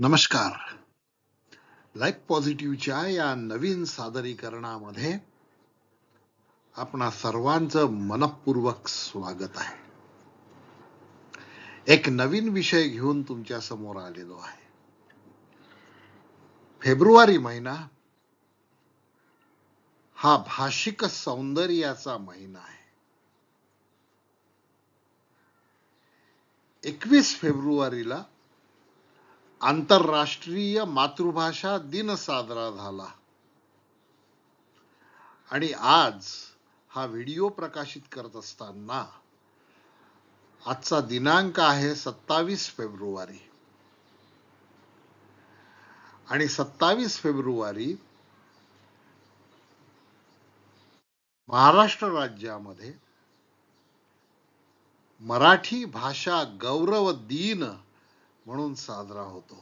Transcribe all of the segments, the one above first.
नमस्कार. लाईफ पॉझिटिव्हच्या या नवीन सादरीकरणामध्ये आपणा सर्वांचं मनपूर्वक स्वागत आहे. एक नवीन विषय घेऊन तुमच्या समोर आलेलो आहे. फेब्रुवारी महिना हा भाषिक सौंदर्याचा महिना आहे. 21 फेब्रुवारीला आंतरराष्ट्रीय मातृभाषा दिन साजरा झाला आणि आज हा व्हिडिओ प्रकाशित करत असताना आजचा दिनांक आहे 27 फेब्रुवारी आणि 27 फेब्रुवारी महाराष्ट्र राज्यामध्ये मराठी भाषा गौरव दिन म्हणून साजरा होतो.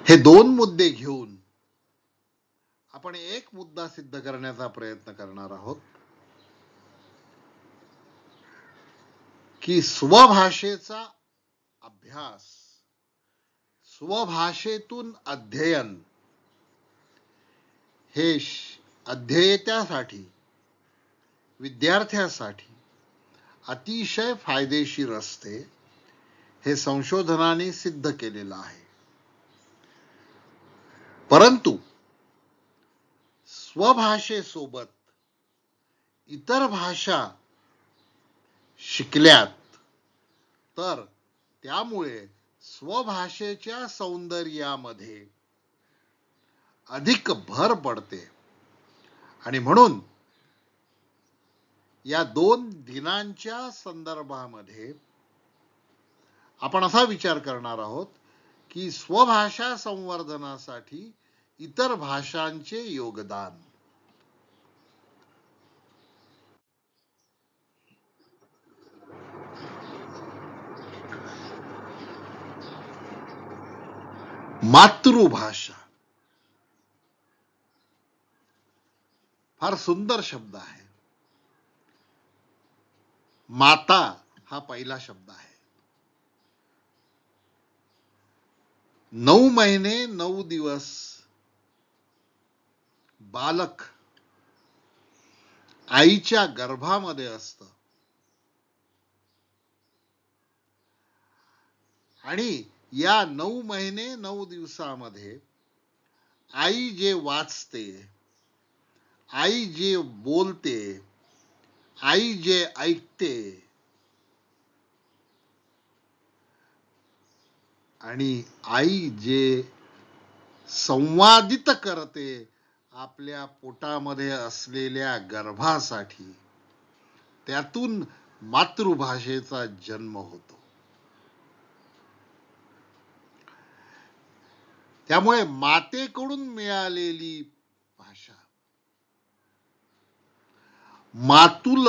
हे दोन मुद्दे घेऊन आपण एक मुद्दा सिद्ध करण्याचा प्रयत्न करणार आहोत की स्वभाषेचा अभ्यास, स्वभाषेतून अध्ययन हे अध्येत्यासाठी, विद्यार्थ्यासाठी अतिशय फायदेशीर असते हे संशोधनाने सिद्ध केलेलं आहे. परंतु स्वभाषेसोबत इतर भाषा शिकल्यात तर त्यामुळे स्वभाषेच्या सौंदर्यामध्ये अधिक भर पडते आणि म्हणून या दोन दिनांच्या संदर्भामध्ये आपण असा विचार करणार आहोत की स्वभाषा संवर्धनासाठी इतर भाषांचे योगदान. मातृभाषा फार सुंदर शब्द आहे. माता हा पहिला शब्द आहे. 9 महिने 9 दिवस बालक आईच्या गर्भामध्ये असतं आणि या 9 महिने 9 दिवसामध्ये आई जे वाचते, आई जे बोलते, आई जे ऐकते आणि आई जे संवादित करते आपल्या पोटामध्ये असलेल्या गर्भासाठी, त्यातून मातृभाषेचा जन्म होतो. त्यामुळे मातेकडून मिळालेली भाषा, मातुल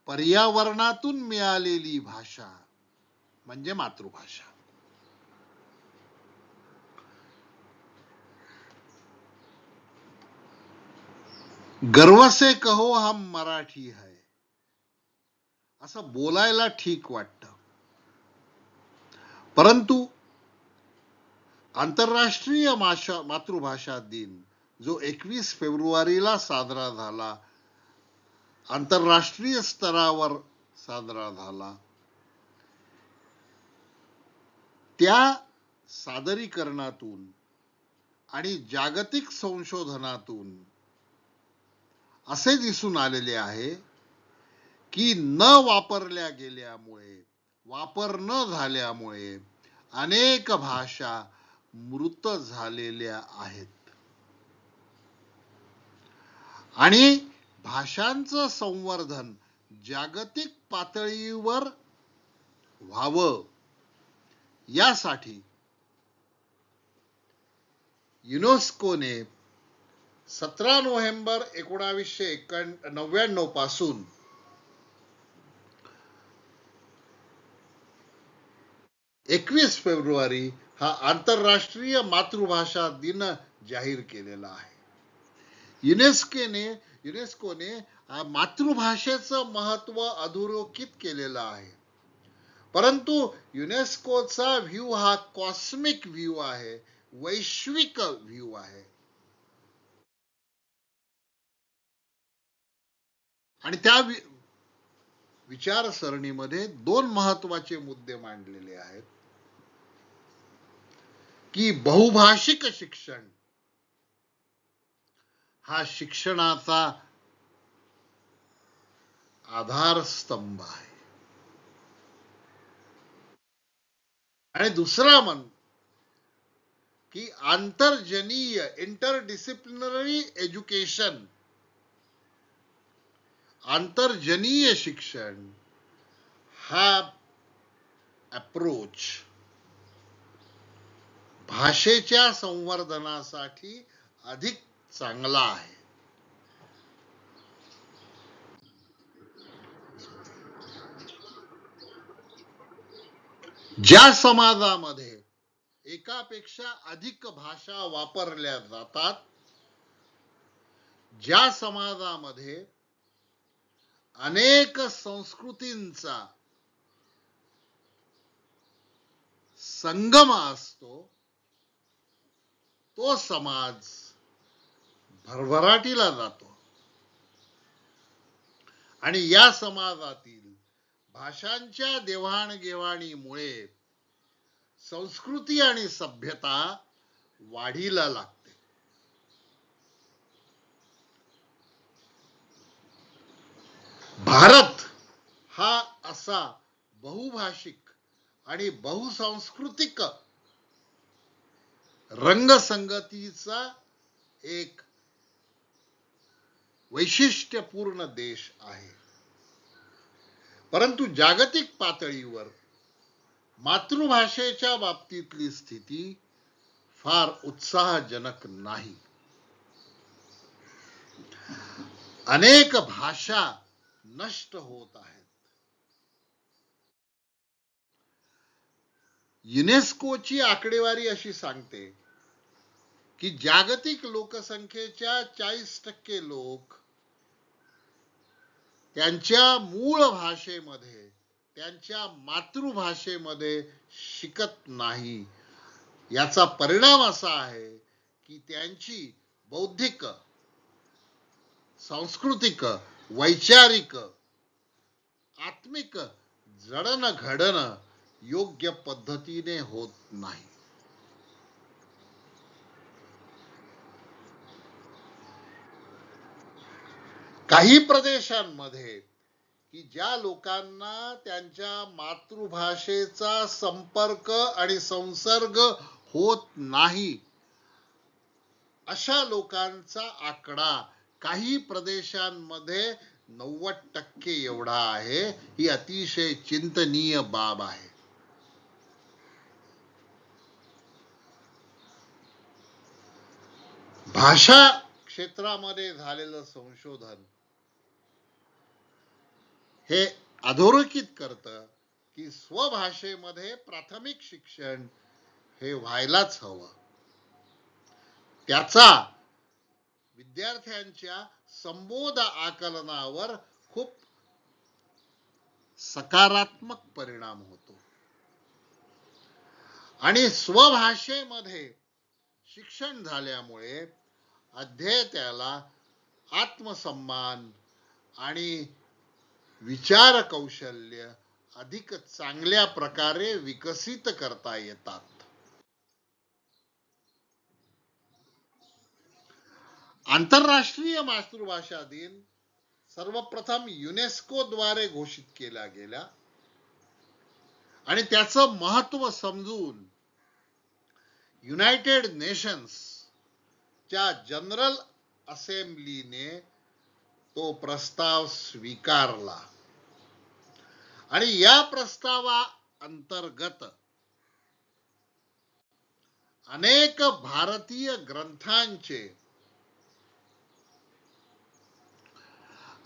पर्यावरणातून मिळालेली भाषा म्हणजे मातृभाषा. गर्व से कहो हम मराठी है असं बोलायला ठीक वाटतं, परंतु आंतरराष्ट्रीय मातृभाषा दिन जो 21 फेब्रुवारीला साजरा झाला, आंतरराष्ट्रीय स्तरावर साजरा झाला, त्या सादरीकरणातून आणि जागतिक संशोधनातून असे दिसून आलेले आहे की न वापरल्या गेल्यामुळे, वापर न झाल्यामुळे अनेक भाषा मृत झालेल्या आहेत आणि भाषांचं संवर्धन जागतिक पातळीवर व्हावं यासाठी युनेस्कोने 17 नोव्हेंबर 1999 पासून एकवीस फेब्रुवारी हा आंतरराष्ट्रीय मातृभाषा दिन जाहीर केलेला आहे. युनेस्कोने युनेस्कोने मातृभाषेचं महत्व अधोरेखित केलेलं आहे. परंतु युनेस्कोचा व्ह्यू हा कॉस्मिक व्ह्यू आहे, वैश्विक व्ह्यू आहे. आणि त्या विचारसरणीमध्ये दोन महत्वाचे मुद्दे मांडलेले आहेत की बहुभाषिक शिक्षण हा शिक्षणाचा आधारस्तंभ आहे, आणि दुसरा की आंतरजनीय इंटरडिसिप्लिनरी एज्युकेशन, आंतरजनीय शिक्षण हा अप्रोच भाषेच्या संवर्धनासाठी अधिक चांगला आहे. ज्या समाजामध्ये एकापेक्षा अधिक भाषा वापरल्या जातात, ज्या समाजामध्ये अनेक संस्कृतींचा संगम असतो, तो समाज भरभराटीला जातो. आणि या समाजातील भाषांच्या देवाणघेवाणीमुळे संस्कृती आणि सभ्यता वाढीला लागते. भारत हा असा बहुभाषिक आणि बहुसांस्कृतिक रंगसंगतीचा एक वैशिष्ट्यपूर्ण देश आहे. परंतु जागतिक पातळीवर मातृभाषेच्या बाबतीतली स्थिती फार उत्साहजनक नाही. अनेक भाषा नष्ट होत आहेत. युनेस्कोची आकडेवारी अशी सांगते की जागतिक लोकसंख्येच्या 40% लोक त्यांच्या मूळ भाषेमध्ये, त्यांच्या मातृभाषेमध्ये शिकत नाही. याचा परिणाम असा आहे की त्यांची बौद्धिक, सांस्कृतिक, वैचारिक, आत्मिक जडणघडण योग्य पद्धतीने होत नाही. काही प्रदेशांमध्ये की ज्या लोकांना त्यांच्या मातृभाषेचा संपर्क आणि संसर्ग होत नाही, अशा लोकांचा आकडा काही प्रदेशांमध्ये 90% एवढा आहे. ही अतिशय चिंतनीय बाब आहे. भाषा क्षेत्रामध्ये झालेलं संशोधन हे अधोरेखित करतं की स्वभाषेमध्ये प्राथमिक शिक्षण हे व्हायलाच हवं. त्याचा विद्यार्थ्यांच्या संबोध आकलनावर खूप सकारात्मक परिणाम होतो. आणि स्वभाषेमध्ये शिक्षण झाल्यामुळे अध्येत्याला आत्मसन्मान आणि विचार कौशल्य अधिक चांगल्या प्रकारे विकसित करता येतात. आंतरराष्ट्रीय मातृभाषा दिन सर्वप्रथम युनेस्को द्वारे घोषित केला गेला आणि त्याचं महत्व समजून युनायटेड नेशन्स च्या जनरल असेंब्लीने तो प्रस्ताव स्वीकारला. आणि या प्रस्तावा अंतर्गत अनेक भारतीय ग्रंथांचे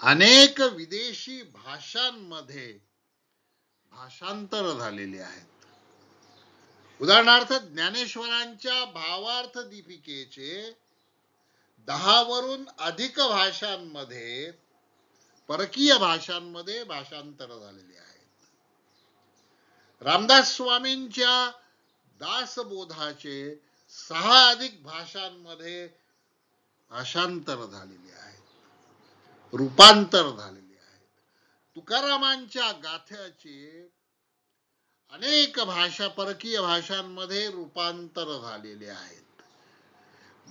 अनेक विदेशी भाषांमध्ये भाषांतर झालेले आहेत. उदाहरणार्थ ज्ञानेश्वरांच्या भावार्थ दीपिकेचे 10 वरून अधिक भाषांमध्ये, परकीय भाषांमध्ये भाषांतर झालेली आहेत. रामदास स्वामींच्या दासबोधाचे 6 अधिक भाषांमध्ये भाषांतर झालेले आहेत, रूपांतर झालेले आहेत. तुकारामांच्या गाथ्याचे अनेक परकीय भाषांमध्ये रूपांतर झालेले आहेत.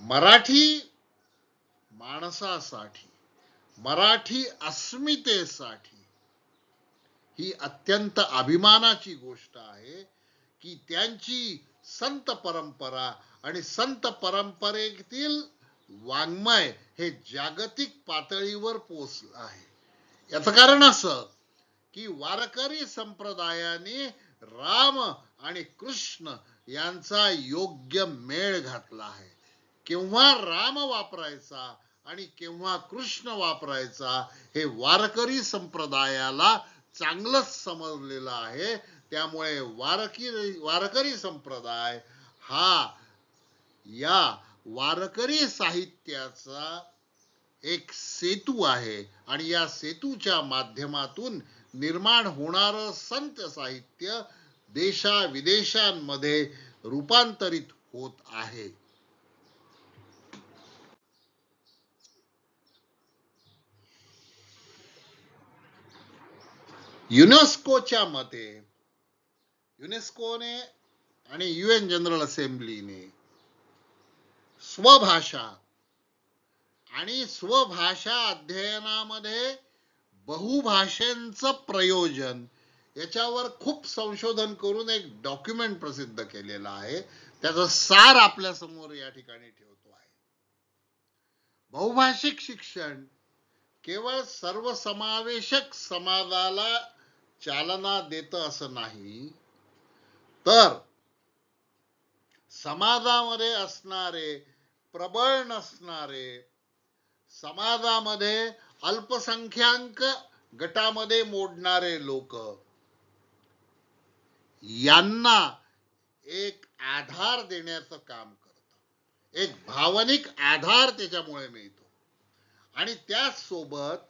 मराठी माणसासाठी, मराठी अस्मितेसाठी ही अत्यंत अभिमानाची गोष्ट आहे की त्यांची संत परंपरा आणि संत परंपरेतील वाङ्मय हे जागतिक पातळीवर पोचलं आहे. याचं कारण असं की वारकरी संप्रदायाने राम आणि कृष्ण यांचा योग्य मेळ घातला आहे. केव्हा राम वापरायचा आणि केव्हा कृष्ण वापरायचा हे वारकरी संप्रदायाला चांगलंच समजलेलं आहे. त्यामुळे वारकरी संप्रदाय हा या वारकरी साहित्याचा एक सेतू आहे आणि या सेतूच्या माध्यमातून निर्माण होणारं संत साहित्य देशाविदेशांमध्ये रूपांतरित होत आहे. युनेस्कोच्या मते, युनेस्कोने आणि UN जनरल असेंब्लीने स्वभाषा आणि स्वभाषा अध्ययनामध्ये बहुभाषेंचं प्रयोजन याच्यावर खूप संशोधन करून एक डॉक्युमेंट प्रसिद्ध केलेला आहे. त्याचा सार आपल्या समोर या ठिकाणी ठेवतो आहे. बहुभाषिक शिक्षण केवळ सर्वसमावेशक समाजाला चालना देतं असं नाही, तर समाजामध्ये असणारे प्रबळ नसणारे, समाजामध्ये अल्पसंख्याक गटामध्ये मोडणारे लोक यांना एक आधार देण्याचं काम करतं. एक भावनिक आधार त्याच्यामुळे मिळतो आणि त्याचसोबत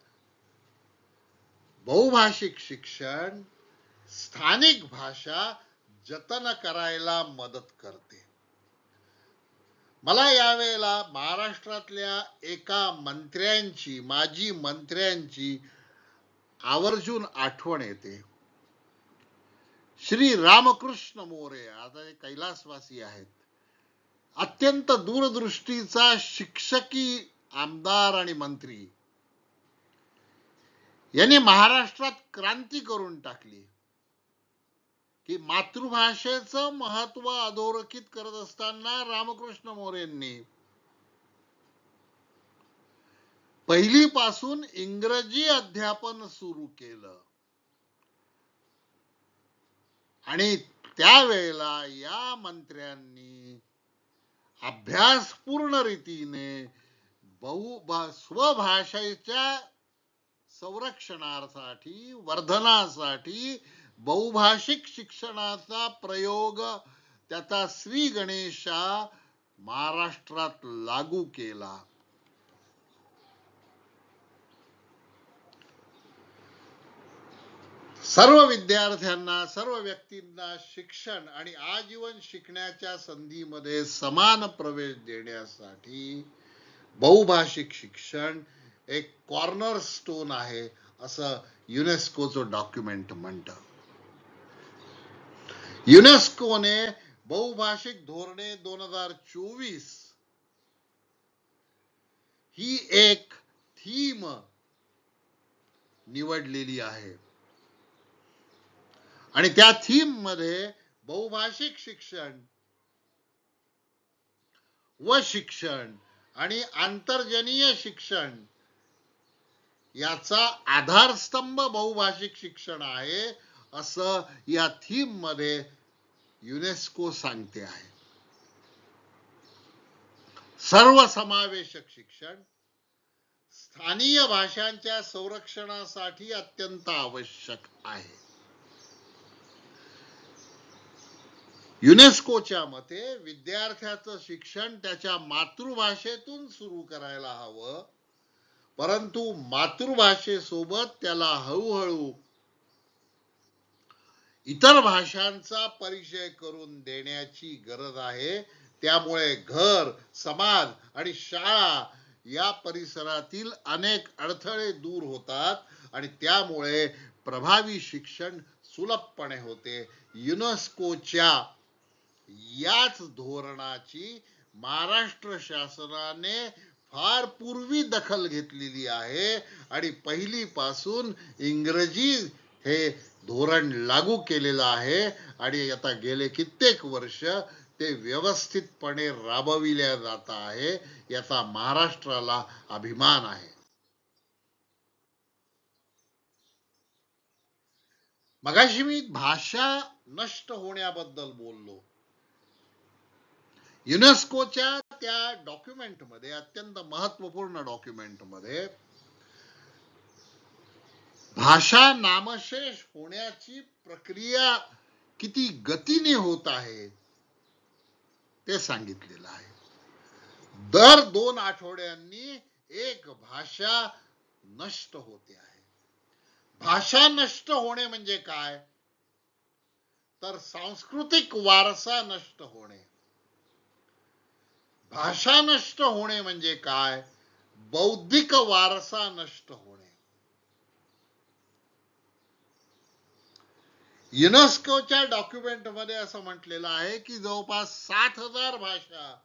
बहुभाषिक शिक्षण स्थानिक भाषा जतन करायला मदत करते. मला यावेळेला महाराष्ट्रातल्या एका मंत्र्यांची, माजी मंत्र्यांची आवर्जून आठवण येते. श्री रामकृष्ण मोरे, आता हे कैलासवासी आहेत, अत्यंत दूरदृष्टीचा शिक्षकी आमदार आणि मंत्री. यांनी महाराष्ट्रात क्रांती करून टाकली की मातृभाषेचं महत्व अधोरेखित करत असताना रामकृष्ण मोरेंनी पहिलीपासून इंग्रजी अध्यापन सुरू केलं आणि त्यावेळेला या मंत्र्यांनी अभ्यासपूर्ण रीतीने स्वभाषेच्या संरक्षणासाठी, वर्धनासाठी बहुभाषिक शिक्षणाचा प्रयोग त्याचा श्री गणेशा महाराष्ट्रात लागू केला. सर्व विद्यार्थ्यांना, सर्व व्यक्तींना शिक्षण आणि आजीवन शिकण्याच्या संधीमध्ये समान प्रवेश देण्यासाठी बहुभाषिक शिक्षण एक कॉर्नर स्टोन आहे असं युनेस्कोचं डॉक्युमेंट म्हणतं. युनेस्कोने बहुभाषिक धोरणे 2024 ही एक थीम निवडलेली आहे आणि त्या थीम मध्ये बहुभाषिक शिक्षण व शिक्षण आणि आंतरजनीय शिक्षण याचा आधारस्तंभ बहुभाषिक शिक्षण आहे असं या थीम मध्ये युनेस्को सांगते आहे. सर्वसमावेशक शिक्षण स्थानीय भाषांच्या संरक्षणासाठी अत्यंत आवश्यक आहे. युनेस्कोच्या मते विद्यार्थ्याचं शिक्षण त्याच्या मातृभाषेतून सुरू करायला हवं, परंतु मातृभाषेसोबत त्याला हळूहळू इतर भाषांचा परिचय करून देण्याची गरज आहे. त्यामुळे घर, समाज आणि शाळा या परिसरातील अनेक अडथळे दूर होतात आणि त्यामुळे प्रभावी शिक्षण सुलभपणे होते. युनेस्कोच्या याच धोरणाची महाराष्ट्र शासनाने फार पूर्वी दखल घेतलेली आहे आणि पहिलीपासून इंग्रजी हे धोरण लागू केलेलं आहे आणि आता गेले कित्येक वर्ष ते व्यवस्थितपणे राबविल्या जात आहे. याचा महाराष्ट्राला अभिमान आहे. मगाशी मी भाषा नष्ट होण्याबद्दल बोललो. युनेस्कोच्या त्या डॉक्युमेंटमध्ये, अत्यंत महत्वपूर्ण डॉक्युमेंटमध्ये, भाषा नामशेष होण्याची प्रक्रिया किती गतीने होत आहे ते सांगितलेलं आहे. दर 2 आठवड्यांनी एक भाषा नष्ट होते आहे. भाषा नष्ट होणे म्हणजे काय? तर सांस्कृतिक वारसा नष्ट होणे. भाषा नष्ट होणे म्हणजे काय? बौद्धिक वारसा नष्ट होणे. युनेस्कोच्या डॉक्युमेंटमध्ये असं म्हटलेलं आहे की जवळपास 7,000 भाषा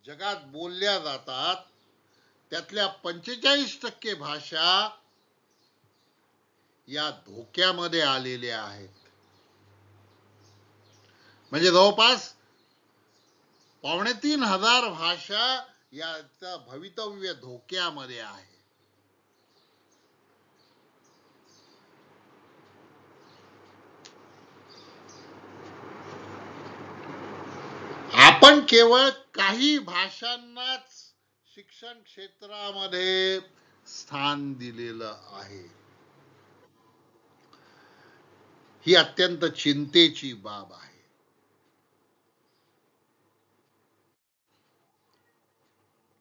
जगात बोलल्या जातात. त्यातल्या 45% भाषा या धोक्यामध्ये आलेल्या आहेत. म्हणजे जवळपास 3,500 भाषा याचं भवितव्य धोक्यामध्ये आहे. आपण केवळ काही भाषांनाच शिक्षण क्षेत्रामध्ये स्थान दिलेलं आहे. ही अत्यंत चिंतेची बाब आहे.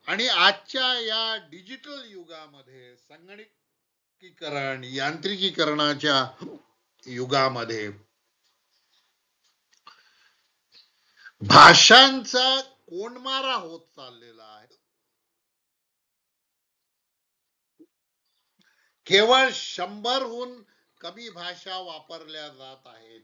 आणि आजच्या या डिजिटल युगामध्ये, संगणकीकरण, यांत्रिकीकरणाच्या युगामध्ये भाषांचा कोंडमारा होत चाललेला आहे. केवळ 100हून कमी भाषा वापरल्या जात आहेत.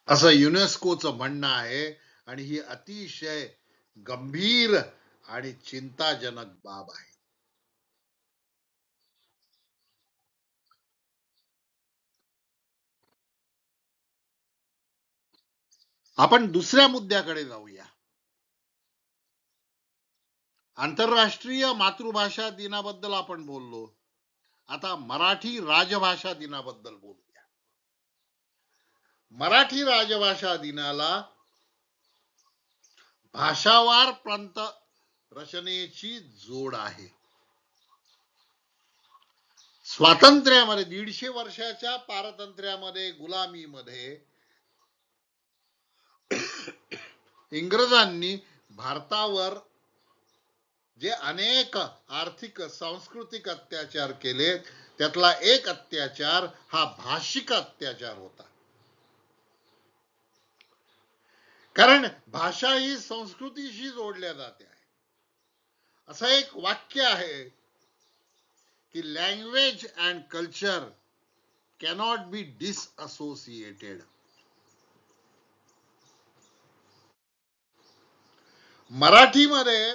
असं युनेस्कोचं म्हणणं आहे आणि ही अतिशय गंभीर आणि चिंताजनक बाब आहे. आपण दुसऱ्या मुद्द्याकडे जाऊया. आंतरराष्ट्रीय मातृभाषा दिनाबद्दल आपण बोललो. आता मराठी राजभाषा दिनाबद्दल बोलूया. मराठी राजभाषा दिनाला भाषावार प्रांत रचनेची जोड आहे. स्वातंत्र्यामध्ये, 150 वर्षाच्या पारतंत्र्यामध्ये, गुलामीमध्ये इंग्रजांनी भारतावर जे अनेक आर्थिक सांस्कृतिक अत्याचार केले, त्यातला एक अत्याचार हा भाषिक अत्याचार होता. कारण भाषा ही संस्कृतीशी जोडल्या जाते आहे. असं एक वाक्य आहे की language and culture cannot be disassociated. मराठीमध्ये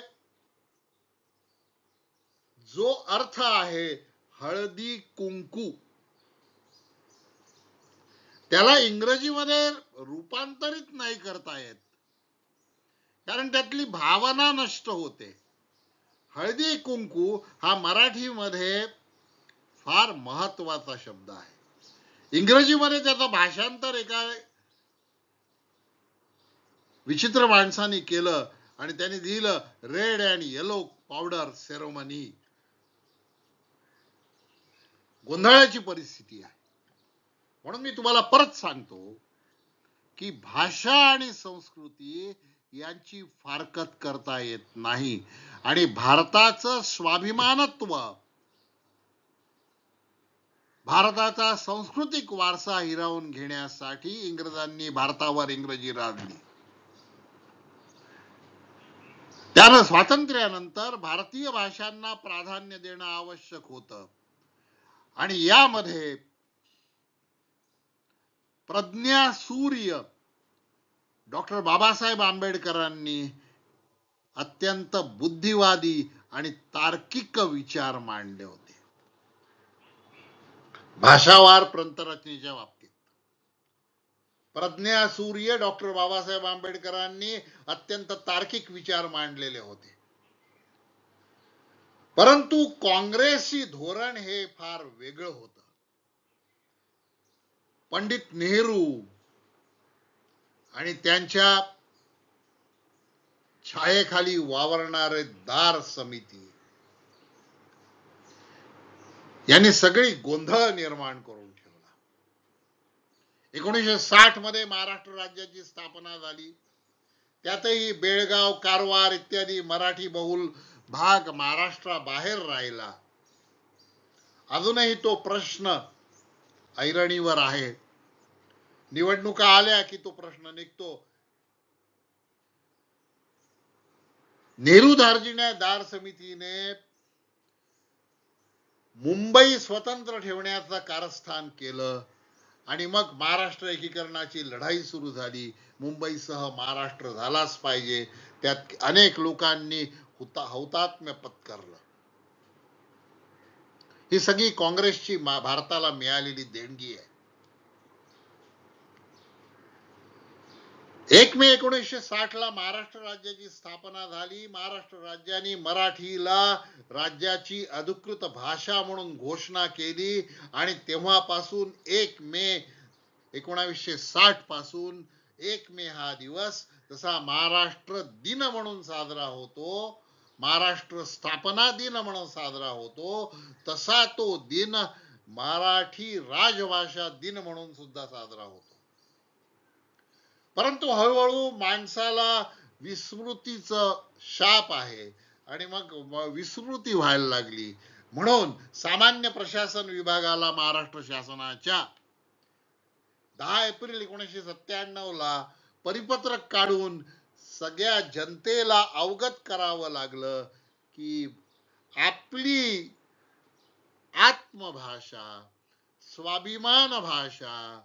जो अर्थ आहे हळदी कुंकू, त्याला इंग्रजीमध्ये रूपांतरित नाही करता येत, कारण त्यातली भावना नष्ट होते. हळदी कुंकू हा मराठीमध्ये फार महत्वाचा शब्द आहे. इंग्रजीमध्ये त्याचं भाषांतर एका विचित्र माणसाने केलं आणि त्यांनी दिलं red and yellow powder ceremony. गोंधळाची परिस्थिती आहे. म्हणून मी तुम्हाला परत सांगतो की भाषा आणि संस्कृती यांची फारकत करता येत नाही. आणि भारताचं स्वाभिमानत्व, भारताचा सांस्कृतिक वारसा हिरावून घेण्यासाठी इंग्रजांनी भारतावर इंग्रजी राजली. त्यानं स्वातंत्र्यानंतर भारतीय भाषांना प्राधान्य देणं आवश्यक होतं. आणि यामध्ये प्रज्ञासूर्य डॉक्टर बाबासाहेब आंबेडकरांनी अत्यंत बुद्धिवादी आणि तार्किक विचार मांडले होते भाषावार प्रंतरचनेच्या बाबतीत. प्रज्ञासूर्य डॉक्टर बाबासाहेब आंबेडकरांनी अत्यंत तार्किक विचार मांडलेले होते. परंतु काँग्रेसची धोरण हे फार वेगळं होतं. पंडित नेहरू आणि त्यांच्या छायेखाली वावरणारे दार समिती यांनी सगळी गोंधळ निर्माण करून ठेवला. 1960 मध्ये महाराष्ट्र राज्याची स्थापना झाली. त्यातही बेळगाव, कारवार इत्यादी मराठी बहुल भाग महाराष्ट्राबाहेर राहिला. अजूनही तो प्रश्न ऐरणीवर आहे. निवडणुका आल्या की तो प्रश्न निघतो. नेहरू दार्जिण्या दार समितीने मुंबई स्वतंत्र ठेवण्याचं कारस्थान केलं आणि मग महाराष्ट्र एकीकरणाची लढाई सुरू झाली. मुंबईसह महाराष्ट्र झालाच पाहिजे. त्यात अनेक लोकांनी हौतात्म्य पत्करलं. ही सगळी काँग्रेसची भारताला मिळालेली देणगी आहे. 1 मे 1960 ला महाराष्ट्र राज्याची स्थापना झाली. महाराष्ट्र राज्याने मराठीला राज्याची अधिकृत भाषा म्हणून घोषणा केली आणि तेव्हापासून 1 मे 1960 पासून 1 मे हा दिवस जसा महाराष्ट्र दिन म्हणून साजरा होतो, महाराष्ट्र स्थापना दिन म्हणून साजरा होतो, तसा तो दिन मराठी राजभाषा दिन म्हणून सुद्धा साजरा होतो. परंतु हळूहळू माणसाला विस्मृतीचं शाप आहे आणि मग विस्मृती व्हायला लागली. म्हणून सामान्य प्रशासन विभागाला महाराष्ट्र शासनाच्या 10 एप्रिल 1997 ला परिपत्रक काढून सगळ्या जनतेला अवगत करावं लागलं की आपली आत्मभाषा, स्वाभिमान भाषा,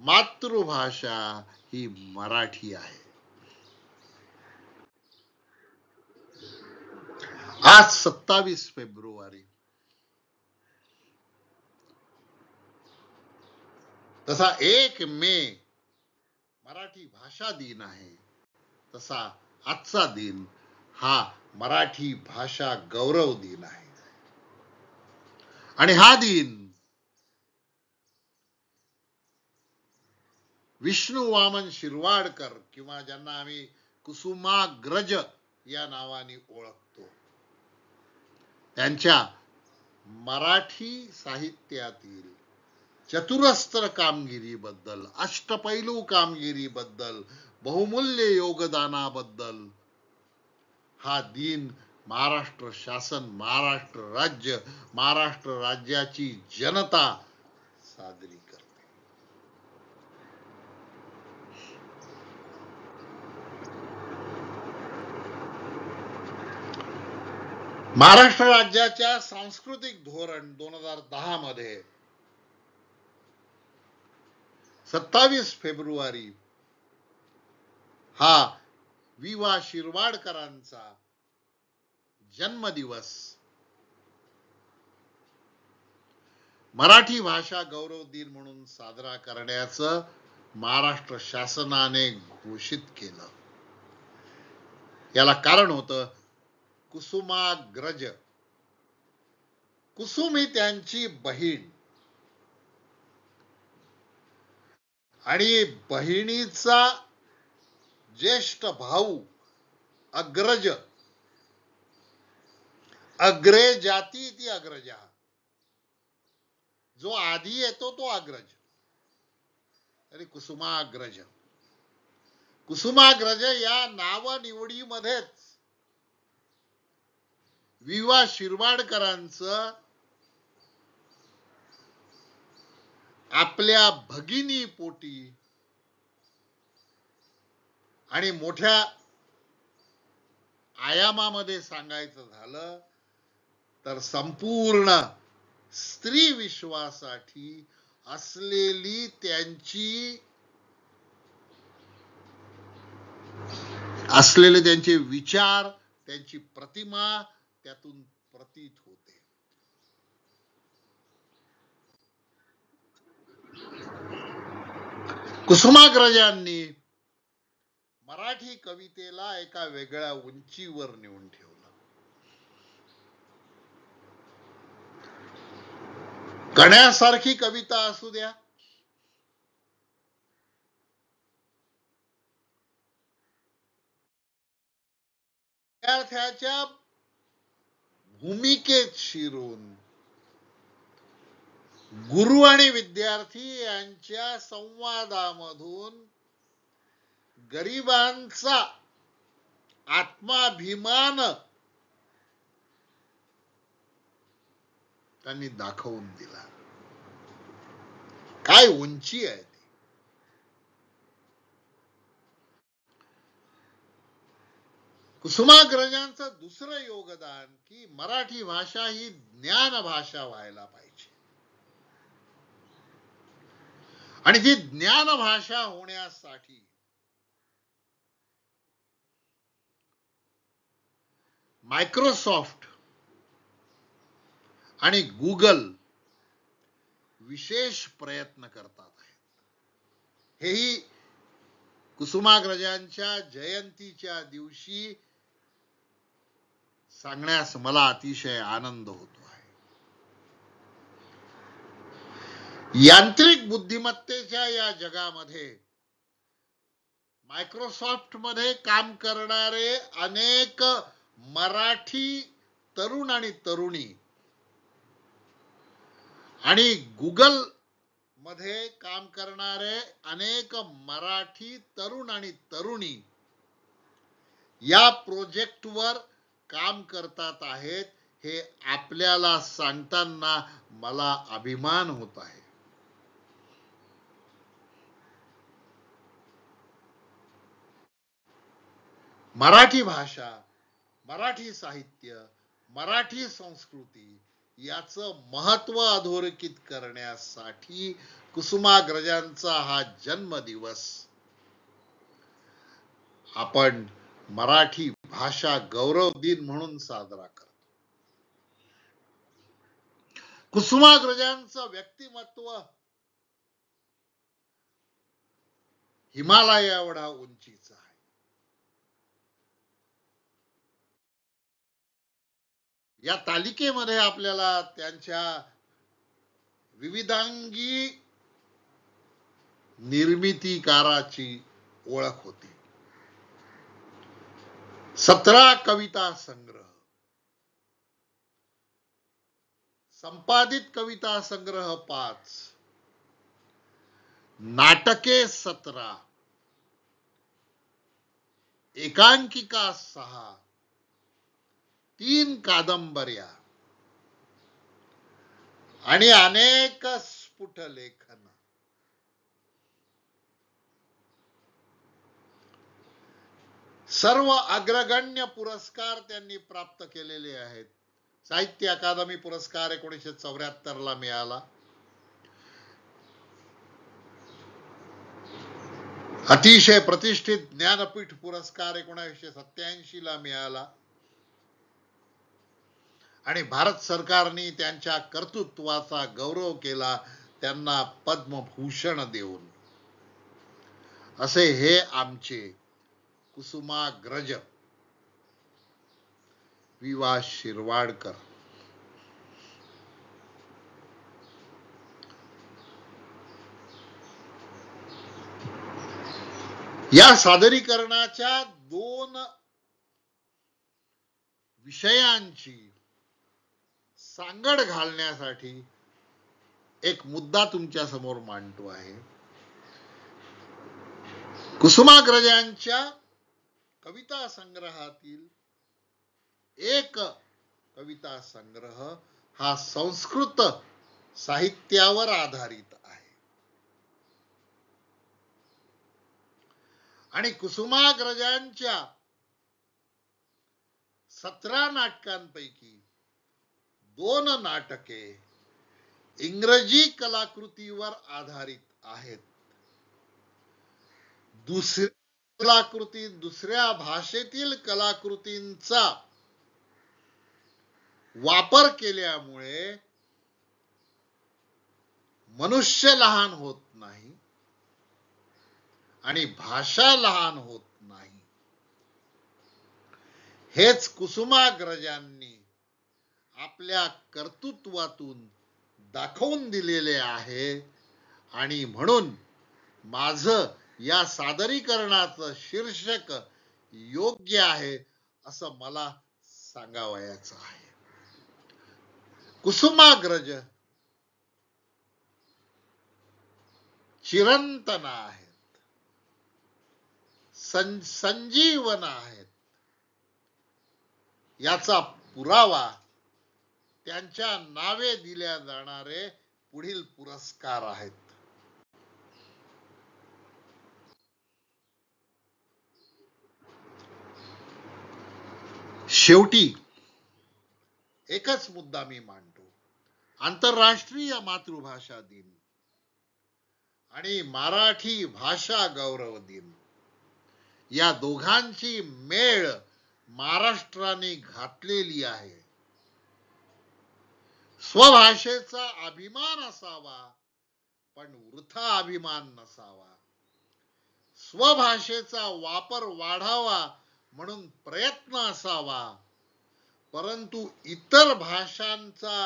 मातृभाषा ही मराठी आहे. आज 27 फेब्रुवारी, तसा 1 मे मराठी भाषा दिन आहे, तसा आजचा दिन हा मराठी भाषा गौरव दिन आहे. आणि हा दिन विष्णू वामन शिरवाडकर किंवा ज्यांना आम्ही कुसुमाग्रज या नावाने ओळखतो, त्यांच्या मराठी साहित्यातील चतुरस्त्र कामगिरीबद्दल, अष्टपैलू कामगिरीबद्दल, बहुमूल्य योगदानाबद्दल हा दिन महाराष्ट्र शासन, महाराष्ट्र राज्य, महाराष्ट्र राज्याची जनता साजरी करते. महाराष्ट्र राज्याच्या सांस्कृतिक धोरण 2010 मध्ये 27 फेब्रुवारी हा वि.वा. शिरवाडकरांचा जन्मदिवस मराठी भाषा गौरव दिन म्हणून साजरा करण्याचं महाराष्ट्र शासनाने घोषित केलं. याला कारण होतं कुसुमाग्रज. कुसुम ही त्यांची बहीण आणि बहिणीचा ज्येष्ठ भाऊ अग्रज, अग्रे जाती ती अग्रजा, जो आधी येतो तो अग्रज. आणि कुसुमाग्रज या नाव निवडीमध्येच विवा शिरवाडकरांचं आपल्या भगिनी पोटी आणि मोठ्या आयामामध्ये सांगायचं झालं तर संपूर्ण स्त्री विश्वासाठी असलेली त्यांचे विचार, त्यांची प्रतिमा त्यातून प्रतीत होते. कुसुमाग्रजांनी मराठी कवितेला एका वेगळ्या उंचीवर नेऊन ठेवलं. गण्यासारखी कविता असू द्या, विद्यार्थ्याच्या भूमिकेत शिरून गुरु आणि विद्यार्थी यांच्या संवादामधून गरिबांचा आत्माभिमान त्यांनी दाखवून दिला. काय उंची आहे ती. कुसुमाग्रजांचं दुसरं योगदान की मराठी भाषा ही ज्ञान भाषा व्हायला पाहिजे. आणि ती ज्ञान भाषा होण्यासाठी मायक्रोसॉफ्ट आणि गूगल विशेष प्रयत्न करतात आहेत. हेही कुसुमाग्रजांच्या जयंतीच्या दिवशी सांगण्यास मला अतिशय आनंद होतो आहे. यांत्रिक बुद्धिमत्तेच्या या जगामध्ये मायक्रोसॉफ्ट मध्ये काम करणारे अनेक मराठी तरुण आणि तरुणी आणि गूगल मध्ये काम करणारे अनेक मराठी तरुण आणि तरुणी या प्रोजेक्टवर काम करतात आहेत. हे आपल्याला सांगताना मला अभिमान होत आहे. मराठी भाषा, मराठी साहित्य, मराठी संस्कृती याचं महत्व अधोरेखित करण्यासाठी कुसुमाग्रजांचा हा जन्मदिवस आपण मराठी भाषा गौरव दिन म्हणून साजरा करतो. कुसुमाग्रजांचं व्यक्तिमत्व हिमालया एवढा उंचीचा आहे. या तालिकेमध्ये आपल्याला त्यांच्या विविधांगी निर्मितीकाराची ओळख होती. 17 कविता संग्रह, संपादित कविता संग्रह 5, नाटके 17, एकांकिका 6, 3 कादंबऱ्या आणि अनेक स्फुट लेखन. सर्व अग्रगण्य पुरस्कार त्यांनी प्राप्त केलेले आहेत. साहित्य अकादमी पुरस्कार 1974 ला मिळाला. अतिशय प्रतिष्ठित ज्ञानपीठ पुरस्कार 1987 ला मिळाला. आणि भारत सरकारने त्यांच्या कर्तृत्वाचा गौरव केला, त्यांना पद्मभूषण देऊन. असे हे आमचे कुसुमाग्रज विवा शिरवाडकर. या सादरीकरणाच्या 2 विषयांची सांगड घालण्यासाठी एक मुद्दा तुमच्या समोर मांडतो आहे. कुसुमाग्रजांच्या कविता संग्रहातील एक कविता संग्रह हा संस्कृत साहित्यावर आधारित आहे. आणि कुसुमाग्रजांच्या 17 नाटकांपैकी 2 नाटके इंग्रजी कलाकृतीवर आधारित आहेत. दुसऱ्या भाषेतील कलाकृतींचा वापर केल्यामुळे मनुष्य लहान होत नाही आणि भाषा लहान होत नाही. हेच कुसुमाग्रजांनी आपल्या कर्तृत्वातून दाखवून दिलेले आहे. आणि म्हणून माझं या सादरीकरणाचं शीर्षक योग्य आहे असं मला सांगावयाचं आहे. कुसुमाग्रज चिरंतन आहेत, संजीवन आहेत. याचा पुरावा त्यांच्या नावे दिल्या जाणारे पुढील पुरस्कार आहेत. शेवटी एकच मुद्दा मी मांडतो. आंतरराष्ट्रीय मातृभाषा दिन आणि मराठी भाषा गौरव दिन या दोघांची मेळ महाराष्ट्राने घातलेली आहे. स्वभाषेचा अभिमान असावा, पण वृथा अभिमान नसावा. स्वभाषेचा वापर वाढावा म्हणून प्रयत्न असावा, परंतु इतर भाषांचा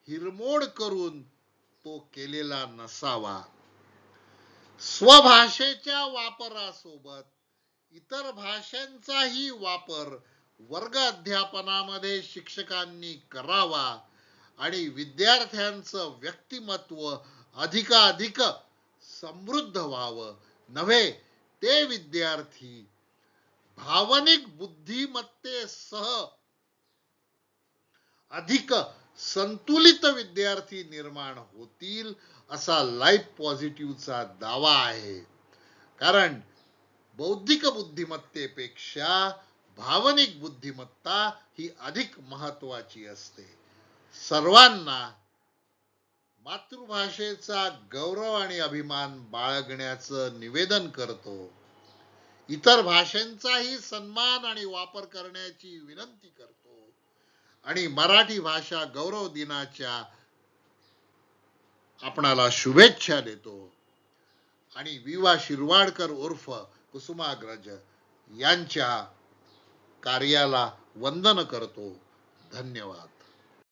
हिरमोड करून तो केलेला नसावा. स्वभाषेच्या वापरासोबत इतर भाषांचाही वापर वर्ग अध्यापनामध्ये शिक्षकांनी करावा आणि विद्यार्थ्यांचं व्यक्तिमत्व अधिकाधिक समृद्ध व्हावं. नव्हे ते विद्यार्थी भावनिक बुद्धिमत्तेसह अधिक संतुलित विद्यार्थी निर्माण होतील असा लाईफ पॉझिटिव्हचा दावा आहे. कारण बौद्धिक बुद्धिमत्तेपेक्षा भावनिक बुद्धिमत्ता ही अधिक महत्वाची असते. सर्वांना मातृभाषेचा गौरव आणि अभिमान बाळगण्याचं निवेदन करतो. इतर भाषांचाही सन्मान आणि वापर करण्याची विनंती करतो. आणि मराठी भाषा गौरव दिनाच्या आपणाला शुभेच्छा देतो. आणि विवा शिरवाडकर उर्फ कुसुमाग्रज यांच्या कार्याला वंदन करतो. धन्यवाद.